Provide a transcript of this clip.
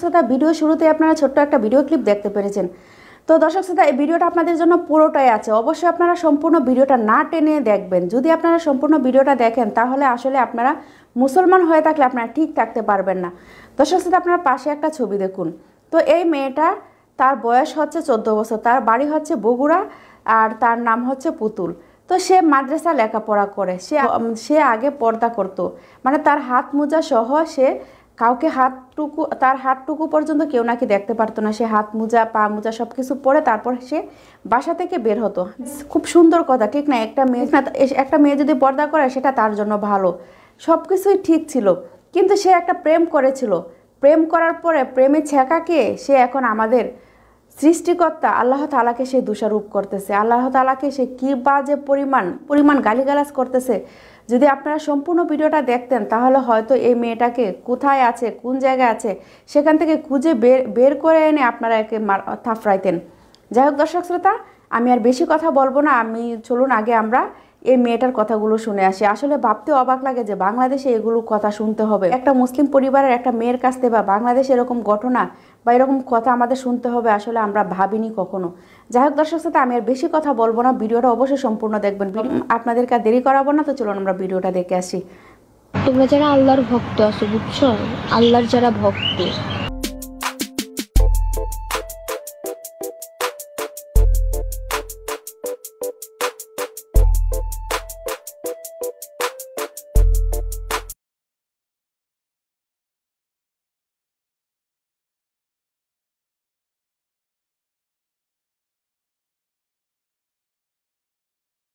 শ্রোতা, ভিডিও শুরুতে আপনারা ছোট্ট একটা ভিডিও ক্লিপ দেখতে পেরেছেন। তো দর্শক শ্রোতা, এই ভিডিওটা আপনাদের জন্য পুরোটাই আছে। অবশ্যই আপনারা সম্পূর্ণ ভিডিওটা না টেনে দেখবেন। যদি আপনারা সম্পূর্ণ ভিডিওটা দেখেন তাহলে আসলে আপনারা মুসলমান হয়ে থাকলে আপনারা ঠিক থাকতে পারবেন না। দর্শক শ্রোতা, আপনারা পাশে একটা ছবি দেখুন। তো এই মেয়েটা, তার বয়স হচ্ছে 14 বছর, তার বাড়ি হচ্ছে বগুড়া, আর তার নাম হচ্ছে পুতুল। তো সে মাদ্রাসা লেখাপড়া করে, সে আগে পর্দা করতো, মানে তার হাত মোজা সহ সে কাউকে তার হাতটুকু পর্যন্ত কেউ নাকি দেখতে পারতো না। সে হাত মোজা পা মোজা সব কিছু পরে তারপর সে বাসা থেকে বের হতো। খুব সুন্দর কথা, ঠিক না? একটা মেয়ে যদি পর্দা করে সেটা তার জন্য ভালো, সব কিছুই ঠিক ছিল। কিন্তু সে একটা প্রেম করেছিল, প্রেম করার পরে প্রেমে ছেঁকাকে সে এখন আমাদের সৃষ্টিকর্তা আল্লাহ তাআলাকে সে দোষারোপ করতেছে। আল্লাহ তাআলাকে সে কী বাজে পরিমাণ গালিগালাজ করতেছে। যদি আপনারা সম্পূর্ণ ভিডিওটা দেখতেন তাহলে হয়তো এই মেয়েটাকে কোথায় আছে, কোন জায়গায় আছে, সেখান থেকে খুঁজে বের করে এনে আপনারা একে থাপড়াইতেন। যাই হোক দর্শক শ্রোতা, আমি আর বেশি কথা বলবো না। চলুন আগে আমরা এই মেয়েটার কথাগুলো শুনে আসি। আসলে ভাবতে অবাক লাগে যে বাংলাদেশে এগুলো কথা শুনতে হবে। একটা মুসলিম পরিবারের একটা মেয়ের কাছ থেকে বা বাংলাদেশে এরকম ঘটনা বা এরকম কথা আমাদের শুনতে হবে, আসলে আমরা ভাবিনি কখনো। যাই হোক দর্শক শ্রোতা, আমি আর বেশি কথা বলবো না, ভিডিওটা অবশ্যই সম্পূর্ণ দেখবেন। আপনাদেরকে আর দেরি করাবো না, তো চলুন আমরা ভিডিওটা দেখে আসি। তোমরা যারা আল্লাহর ভক্ত আছো, বুঝছো, আল্লাহর যারা ভক্ত,